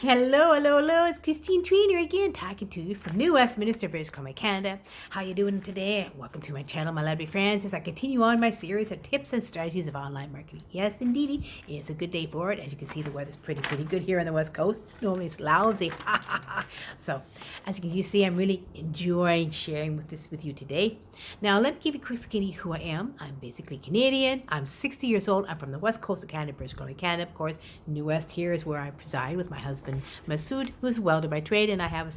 Hello, hello, hello. It's Christine Trainor again, talking to you from New Westminster, British Columbia, Canada. How you doing today? Welcome to my channel, my lovely friends, as I continue on my series of tips and strategies of online marketing. Yes, indeed, it's a good day for it. As you can see, the weather's pretty good here on the West Coast. Normally it's lousy. So, as you can see, I'm really enjoying sharing with you today. Now, let me give you a quick skinny who I am. I'm basically Canadian. I'm 60 years old. I'm from the West Coast of Canada, British Columbia, Canada. Of course, New West here is where I reside with my husband Masood, who's a welder by trade, and I have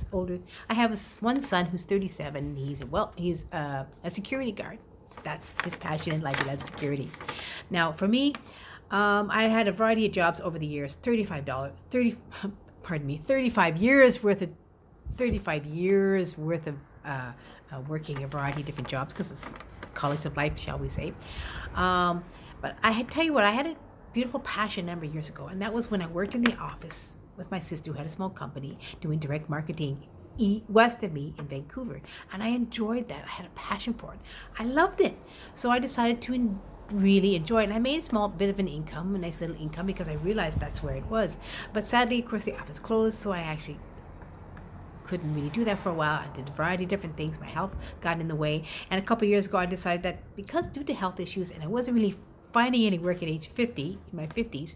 one son who's 37. He's a security guard. That's his passion in life. He loves security. Now, for me, I had a variety of jobs over the years. 35 years worth of 35 years worth of working a variety of different jobs because it's college of life, shall we say. But tell you what, I had a beautiful passion a number of years ago, and that was when I worked in the office with my sister who had a small company doing direct marketing west of me in Vancouver. And I enjoyed that. I had a passion for it. I loved it. So I decided to really enjoy it. And I made a small bit of an income, a nice little income, because I realized that's where it was. But sadly, of course, the office closed, so I actually couldn't really do that for a while. I did a variety of different things. My health got in the way. And a couple of years ago, I decided that because due to health issues, and I wasn't really finding any work at age 50, in my 50s,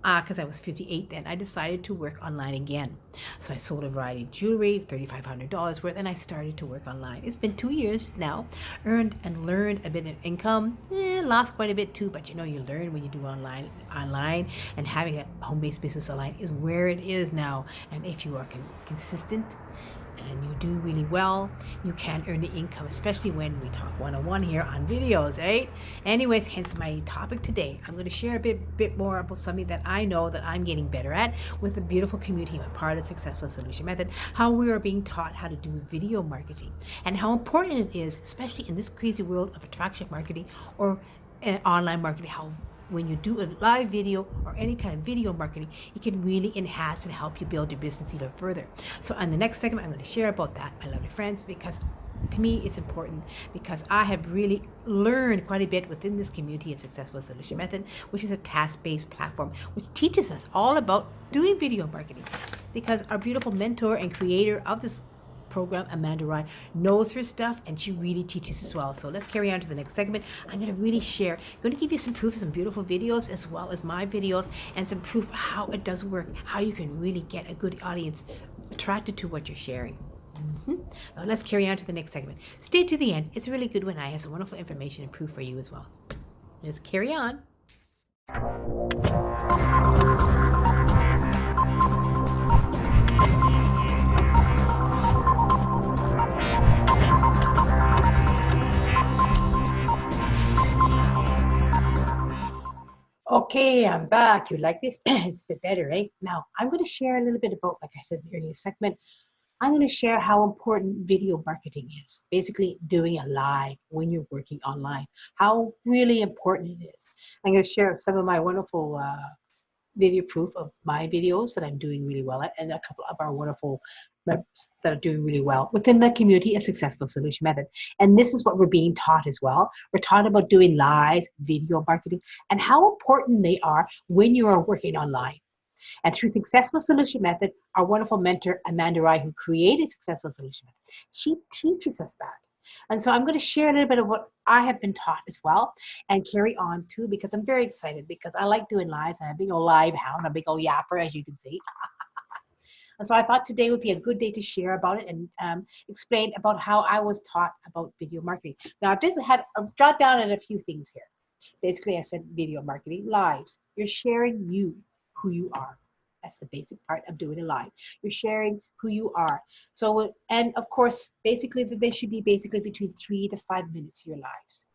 because I was 58 then, I decided to work online again. So I sold a variety of jewelry, $3,500 worth, and I started to work online. It's been 2 years now. Earned and learned a bit of income. Lost quite a bit too, but you learn when you do online, and having a home-based business online is where it is now. And if you are consistent, and you do really well, you can earn the income, especially when we talk one-on-one here on videos, right? Anyways, hence my topic today. I'm going to share a bit more about something that I know that I'm getting better at with the beautiful community I'm a part of, Successful Solution Method, how we are being taught how to do video marketing and how important it is, especially in this crazy world of attraction marketing or online marketing, how when you do a live video or any kind of video marketing, it can really enhance and help you build your business even further. So on the next segment, I'm going to share about that, my lovely friends, because to me it's important, because I have really learned quite a bit within this community of Successful Solution Method, which is a task-based platform which teaches us all about doing video marketing, because our beautiful mentor and creator of this program, Amanda Rye, knows her stuff, and she really teaches as well. So let's carry on to the next segment. I'm going to really share, going to give you some proof, some beautiful videos, as well as my videos, and some proof how it does work, how you can really get a good audience attracted to what you're sharing. Now let's carry on to the next segment. Stay to the end. It's a really good one. I have some wonderful information and proof for you as well. Let's carry on. Okay, I'm back. You like this? It's a bit better, right? Now, I'm going to share a little bit about, like I said in the earlier segment, I'm going to share how important video marketing is. Basically, doing a live when you're working online, how really important it is. I'm going to share some of my wonderful video proof of my videos that I'm doing really well at, and a couple of our wonderful members that are doing really well within the community of Successful Solution Method. And this is what we're being taught as well. We're taught about doing live video marketing and how important they are when you are working online. And through Successful Solution Method, our wonderful mentor, Amanda Rye, who created Successful Solution Method, she teaches us that. And so I'm going to share a little bit of what I have been taught as well and carry on too, because I'm very excited, because I like doing lives. I'm a big old live hound, a big old yapper, as you can see. And so I thought today would be a good day to share about it and explain about how I was taught about video marketing. Now, I've jotted down a few things here. Basically, I said video marketing, lives. You're sharing who you are. That's the basic part of doing a live. You're sharing who you are. So, and of course, basically, they should be basically between 3 to 5 minutes, your lives.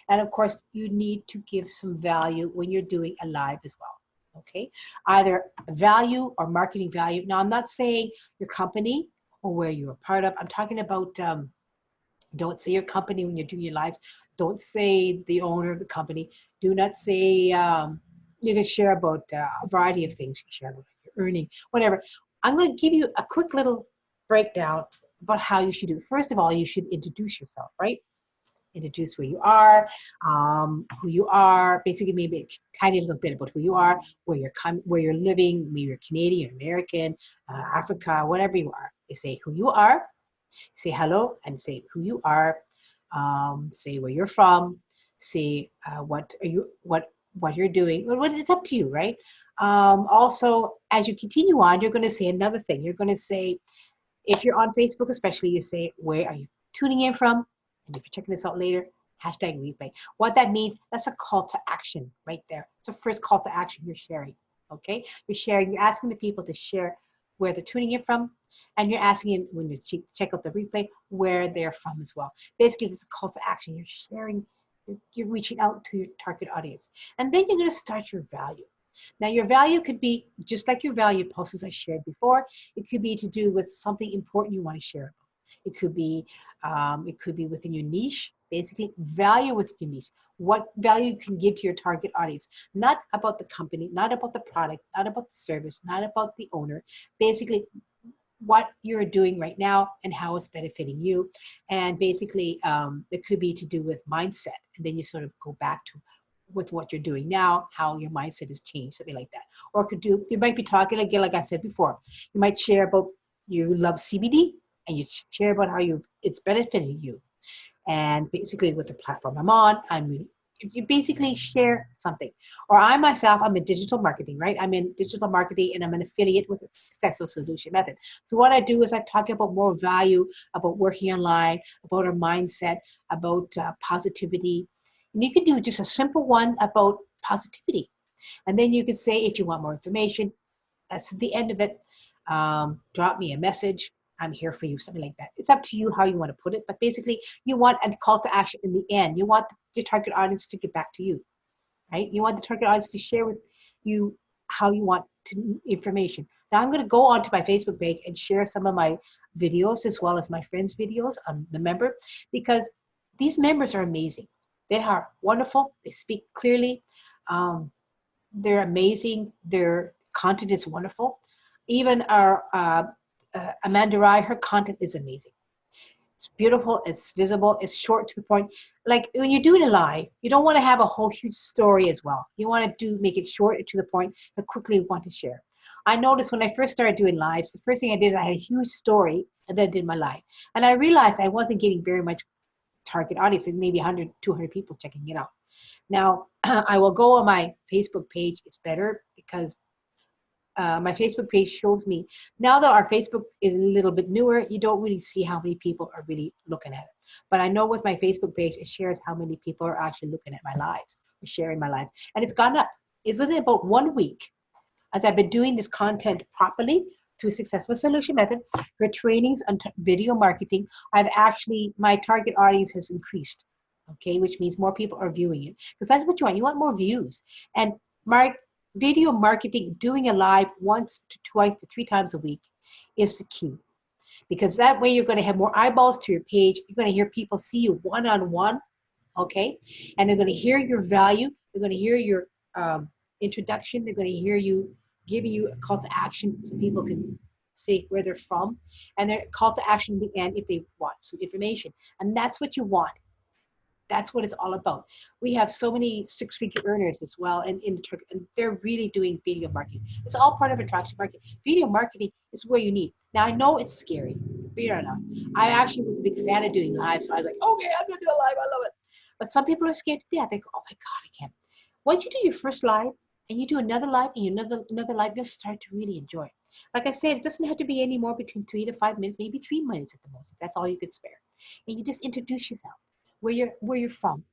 And of course, you need to give some value when you're doing a live as well. Okay, either value or marketing value. Now, I'm not saying your company or where you're a part of. I'm talking about don't say your company when you're doing your lives. Don't say the owner of the company. Do not say you can share about a variety of things. You can share about your earning, whatever. I'm going to give you a quick little breakdown about how you should do it. First of all, you should introduce yourself, right? introduce where who you are, basically maybe a tiny little bit about who you are, where you're living, maybe you're Canadian, American, Africa, whatever you are. You say who you are, say hello, and say who you are, say where you're from, say what you're doing. Well, it's up to you, right? Also, as you continue on, you're going to say another thing. You're going to say, if you're on Facebook, especially, you say, where are you tuning in from? And if you're checking this out later, hashtag replay. What that means, that's a call to action right there. It's a first call to action you're sharing. Okay? You're asking the people to share where they're tuning in from, and you're asking when you check out the replay where they're from as well. Basically, it's a call to action. You're sharing, you're reaching out to your target audience. And then you're going to start your value. Now, your value could be just like your value posts, as I shared before. It could be to do with something important you want to share about. It could be within your niche. Basically, value within your niche. What value you can give to your target audience? Not about the company, not about the product, not about the service, not about the owner. Basically, what you're doing right now and how it's benefiting you. And basically, it could be to do with mindset. And then you sort of go back to with what you're doing now, how your mindset has changed, something like that. Or you might be talking again, like I said before, you might share about you love CBD and you share about how it's benefiting you. And basically with the platform I'm on, you basically share something. Or I myself, I'm in digital marketing, right? I'm in digital marketing and I'm an affiliate with a successful solution method. So what I do is I talk about more value, about working online, about our mindset, about positivity. And you could do just a simple one about positivity. And then you could say, if you want more information, that's the end of it. Drop me a message. I'm here for you, something like that. It's up to you how you want to put it. But basically, you want a call to action in the end. You want your target audience to get back to you, right? You want the target audience to share with you how you want information. Now, I'm going to go onto my Facebook page and share some of my videos as well as my friends' videos on the member, because these members are amazing. They are wonderful. They speak clearly. They're amazing. Their content is wonderful. Even our Amanda Rai, her content is amazing. It's beautiful, it's visible, it's short to the point. Like when you're doing a live, you don't want to have a whole huge story as well. You want to make it short and to the point, but quickly want to share. I noticed when I first started doing lives, the first thing I did, I had a huge story and then I did my live. And I realized I wasn't getting very much target audience, and maybe 100, 200 people checking it out. Now, I will go on my Facebook page. It's better because my Facebook page shows me, now that our Facebook is a little bit newer, you don't really see how many people are really looking at it. But I know with my Facebook page, it shares how many people are actually looking at my lives or sharing my lives. And it's gone up. It's within about 1 week, as I've been doing this content properly through Successful Solution Method, for trainings on video marketing, my target audience has increased. Okay, which means more people are viewing it. Because that's what you want. You want more views. And video marketing, doing a live once to twice to 3 times a week is the key, because that way you're going to have more eyeballs to your page. You're going to hear people see you one-on-one, okay? And they're going to hear your value. They're going to hear your introduction. They're going to hear you giving you a call to action so people can say where they're from, and their call to action in the end if they want some information. And that's what you want. That's what it's all about. We have so many 6-figure earners as well, and they're really doing video marketing. It's all part of attraction marketing. Video marketing is where you need. Now, I know it's scary, fear or not. I actually was a big fan of doing live, so I was like, okay, I'm gonna do a live. I love it. But some people are scared to death. They go, oh my God, I can't. Once you do your first live and you do another live and another live, you'll start to really enjoy it. Like I said, it doesn't have to be any more between 3 to 5 minutes, maybe 3 minutes at the most. That's all you could spare. And you just introduce yourself, where you're from.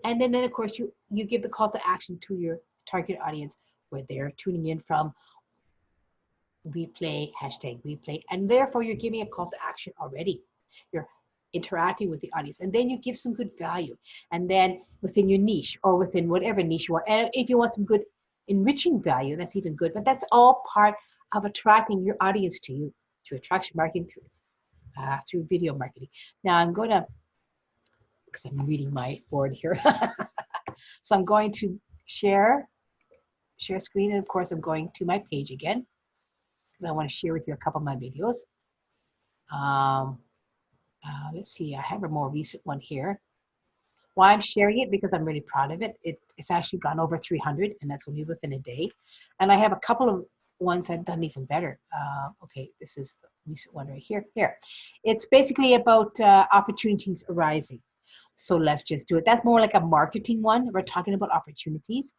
And then of course you give the call to action to your target audience, where they're tuning in from. Replay, hashtag replay, and therefore you're giving a call to action already. You're interacting with the audience, and then you give some good value. And then within your niche, or within whatever niche you want, and if you want some good enriching value, that's even good. But that's all part of attracting your audience to you through attraction marketing, through video marketing. Now I'm going to, because I'm reading my board here. So I'm going to share screen, and of course I'm going to my page again, because I want to share with you a couple of my videos. Let's see, I have a more recent one here. Why I'm sharing it? Because I'm really proud of it. It's actually gone over 300, and that's only within a day. And I have a couple of ones that have done even better. Okay, this is the recent one right here. Here, it's basically about opportunities arising. So let's just do it. That's more like a marketing one. We're talking about opportunities.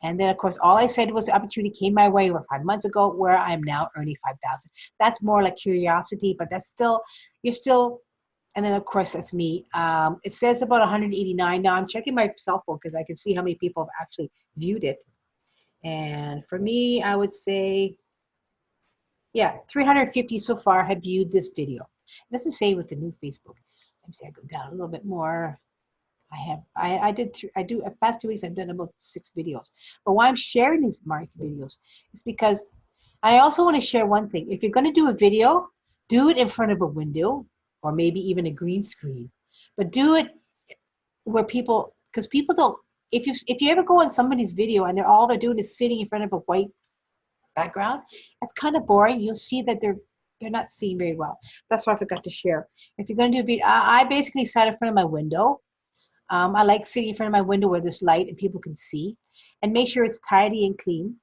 And then, of course, all I said was the opportunity came my way over 5 months ago, where I'm now earning 5,000. That's more like curiosity, but that's still, you're still, and then, of course, that's me. It says about 189. Now I'm checking my cell phone because I can see how many people have actually viewed it. And for me, I would say, yeah, 350 so far have viewed this video. It doesn't say with the new Facebook. Let me see, I go down a little bit more. I do, past 2 weeks, I've done about 6 videos. But why I'm sharing these market videos is because I also want to share one thing. If you're going to do a video, do it in front of a window or maybe even a green screen. But do it where people, because people don't, if you ever go on somebody's video and all they're doing is sitting in front of a white background, it's kind of boring. You'll see that they're not seeing very well. That's why I forgot to share. If you're going to do a video, I basically sat in front of my window. I like sitting in front of my window where there's light and people can see, and make sure it's tidy and clean.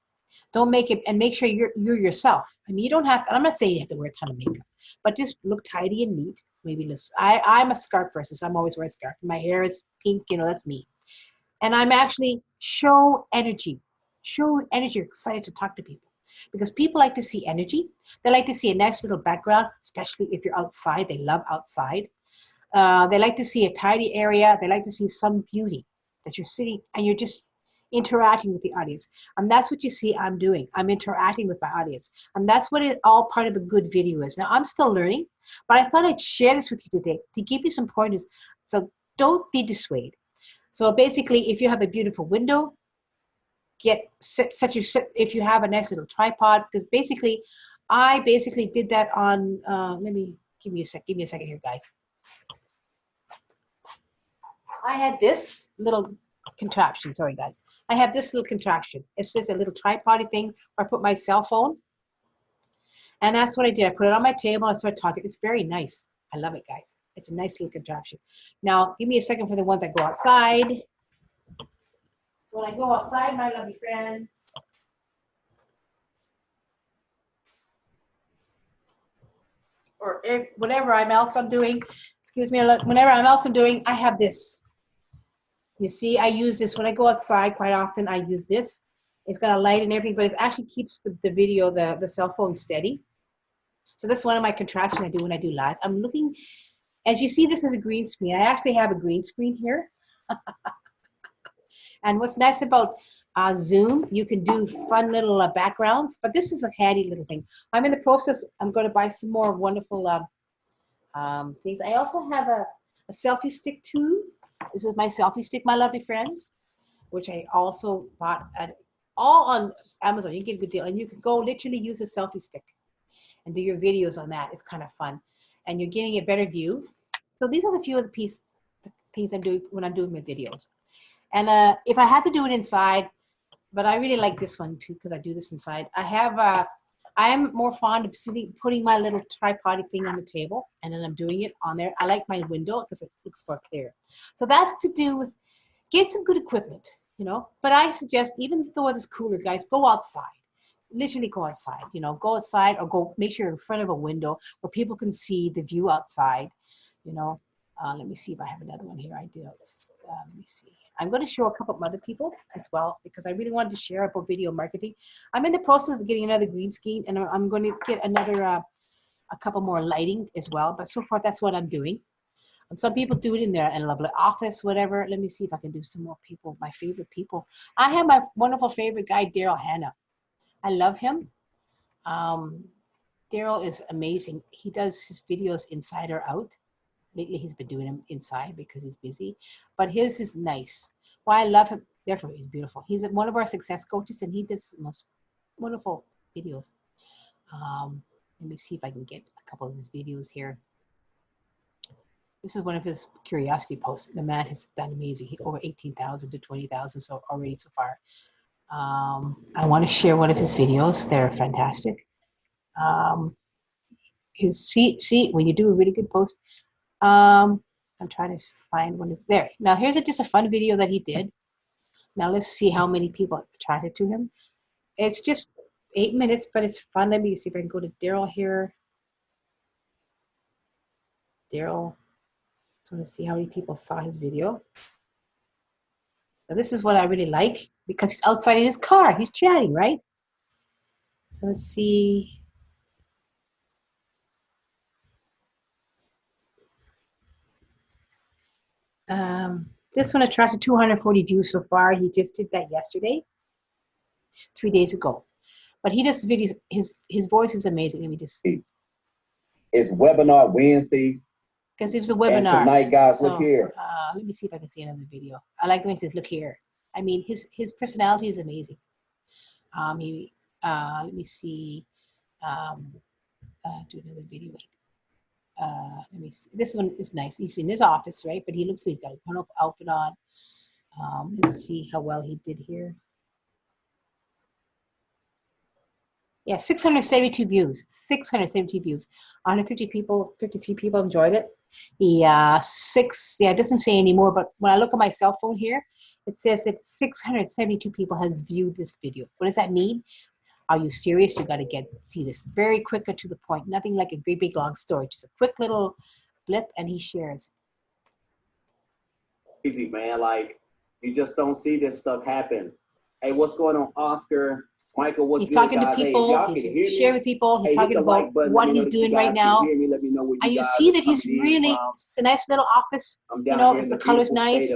Don't make it, and make sure you're yourself. I mean, you don't have, I'm not saying you have to wear a ton of makeup, but just look tidy and neat. Maybe listen. I'm a scarf person, so I'm always wearing a scarf. My hair is pink, that's me. And I'm actually show energy, you're excited to talk to people, because people like to see energy. They like to see a nice little background, especially if you're outside. They love outside. They like to see a tidy area. They like to see some beauty, that you're sitting and you're just interacting with the audience. And that's what you see I'm doing. I'm interacting with my audience. And that's what it all part of a good video is. Now, I'm still learning, but I thought I'd share this with you today to give you some pointers. So don't be dissuaded. So basically, if you have a beautiful window, if you have a nice little tripod, because basically, I basically did that on, give me a second here, guys. I had this little contraption. Sorry, guys. I have this little contraption. It's just a little tripod thing where I put my cell phone. And that's what I did. I put it on my table. I started talking. It's very nice. I love it, guys. It's a nice little contraption. Now, give me a second for the ones that go outside. When I go outside, my lovely friends, or whatever I'm doing, excuse me, whenever I'm doing, I have this. You see, I use this when I go outside quite often. I use this. It's got a light and everything, but it actually keeps the video, the cell phone steady. So that's one of my contraptions I do when I do lives. I'm looking, as you see, this is a green screen. I actually have a green screen here. And what's nice about Zoom, you can do fun little backgrounds, but this is a handy little thing. I'm in the process, I'm going to buy some more wonderful things. I also have a selfie stick too. This is my selfie stick, my lovely friends, which I also bought all on Amazon. You can get a good deal, and you can go literally use a selfie stick and do your videos on that. It's kind of fun, and you're getting a better view. So these are the few of the things I'm doing when I'm doing my videos. And if I had to do it inside, but I really like this one too because I do this inside. I am more fond of putting my little tripod thing on the table, and then I'm doing it on there. I like my window because it looks more clear. So that's to do with, get some good equipment, But I suggest, even though it's cooler, guys, go outside. Literally go outside, go outside, or go make sure you're in front of a window where people can see the view outside, Let me see if I have another one here. I do. Let me see. I'm going to show a couple of other people as well because I really wanted to share about video marketing. I'm in the process of getting another green screen, and I'm going to get another, a couple more lighting as well. But so far, that's what I'm doing. Some people do it in their lovely office, whatever. Let me see if I can do some more people, my favorite people. I have my wonderful favorite guy, Daryl Hannah. I love him. Daryl is amazing. He does his videos inside or out. Lately, he's been doing them inside because he's busy, but his is nice. Why I love him, therefore he's beautiful. He's one of our success coaches, and he does the most wonderful videos. Let me see if I can get a couple of his videos here. This is one of his curiosity posts. The man has done amazing. He over 18,000 to 20,000 so already so far. I want to share one of his videos. They're fantastic. See when you do a really good post. I'm trying to find one. There. Now here's just a fun video that he did. Now let's see how many people attracted to him. It's just 8 minutes, but it's fun. Let me see if I can go to Daryl here. Daryl. I want to see how many people saw his video. Now this is what I really like because he's outside in his car. He's chatting, right? So let's see. This one attracted 240 views so far. He just did that yesterday, 3 days ago. But he does videos. His voice is amazing. Let me just see. It's webinar Wednesday. Because it was a webinar. And tonight, guys, look here. Let me see if I can see another video. I like the way he says, "Look here." I mean, his personality is amazing. Let me see. Do another video. Let me see. This one is nice. He's in his office, right? But he looks like he's got a wonderful outfit on. Let's see how well he did here. Yeah, 672 views. 672 views. 150 people, 53 people enjoyed it. It doesn't say anymore, but when I look at my cell phone here, it says that 672 people has viewed this video. What does that mean? Are you serious? You got to see this very quick and to the point. Nothing like a great big long story. Just a quick little blip, and he shares. Easy, man. Like, you just don't see this stuff happen. Hey, what's going on, Oscar? Michael, what's he's talking to people. He's sharing with people. He's talking about what he's doing right now. And you see that he's really, it's a nice little office. You know, the color's nice.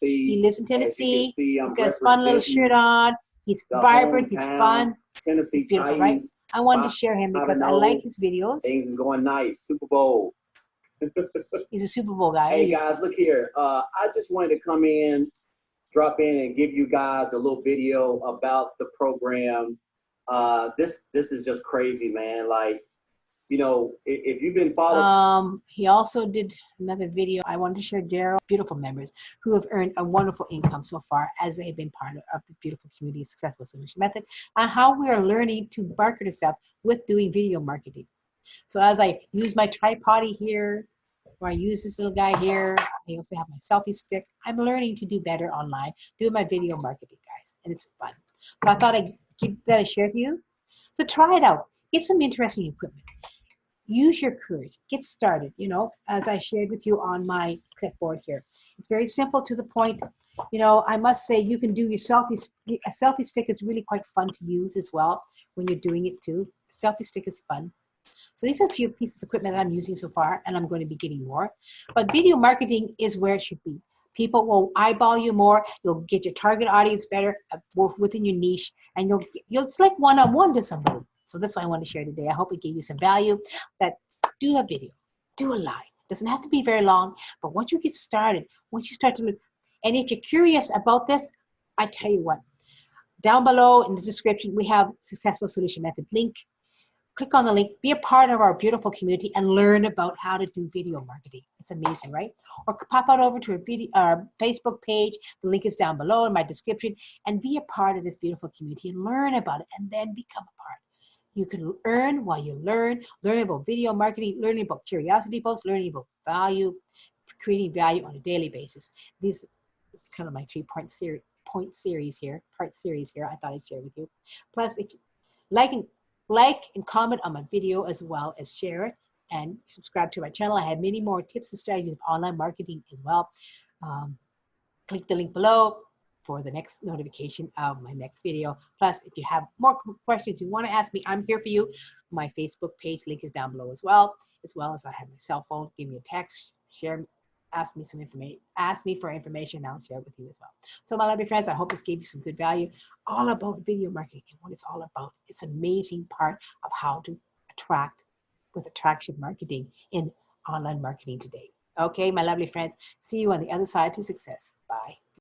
He lives in Tennessee. He's got his fun little shirt on. He's vibrant. He's fun. He's beautiful, right? I wanted to share him because I like his videos. Things is going nice. Super Bowl. He's a Super Bowl guy. Hey, guys, look here. I just wanted to come in, drop in and give you guys a little video about the program. This is just crazy, man. Like, you know, if you've been following. He also did another video. I wanted to share Daryl, beautiful members who have earned a wonderful income so far as they've been part of the beautiful community successful solution method, and how we are learning to market ourselves with doing video marketing. So as I use my tripod here, or I use this little guy here, I also have my selfie stick. I'm learning to do better online, doing my video marketing, guys, and it's fun. So I thought I'd give that a share to you. So try it out. Get some interesting equipment. Use your courage. Get started, you know, as I shared with you on my clipboard here. It's very simple to the point. You know, I must say you can do your selfie. A selfie stick is really quite fun to use as well when you're doing it too. A selfie stick is fun. So these are a few pieces of equipment that I'm using so far, and I'm going to be getting more. But video marketing is where it should be. People will eyeball you more. You'll get your target audience better within your niche, and you'll it's like one-on-one to somebody. So that's what I want to share today. I hope it gave you some value. That do a video, do a live. It doesn't have to be very long, but once you get started, once you start to look, and if you're curious about this, I tell you what, down below in the description, we have Successful Solution Method link. Click on the link, be a part of our beautiful community, and learn about how to do video marketing. It's amazing, right? Or pop on over to our Facebook page. The link is down below in my description, and be a part of this beautiful community and learn about it, and then become a part. You can earn while you learn about video marketing, learning about curiosity posts, learning about value, creating value on a daily basis. This is kind of my part series here. I thought I'd share with you. Plus, if you like and comment on my video as well as share it and subscribe to my channel. I have many more tips and strategies of online marketing as well. Click the link below for the next notification of my next video. Plus, if you have more questions you want to ask me, I'm here for you. My Facebook page link is down below as well as I have my cell phone. Give me a text, ask me some information, ask me for information, and I'll share it with you as well. So my lovely friends, I hope this gave you some good value, all about video marketing and what it's all about. It's an amazing part of how to attract with attraction marketing in online marketing today. Okay, my lovely friends, see you on the other side to success. Bye.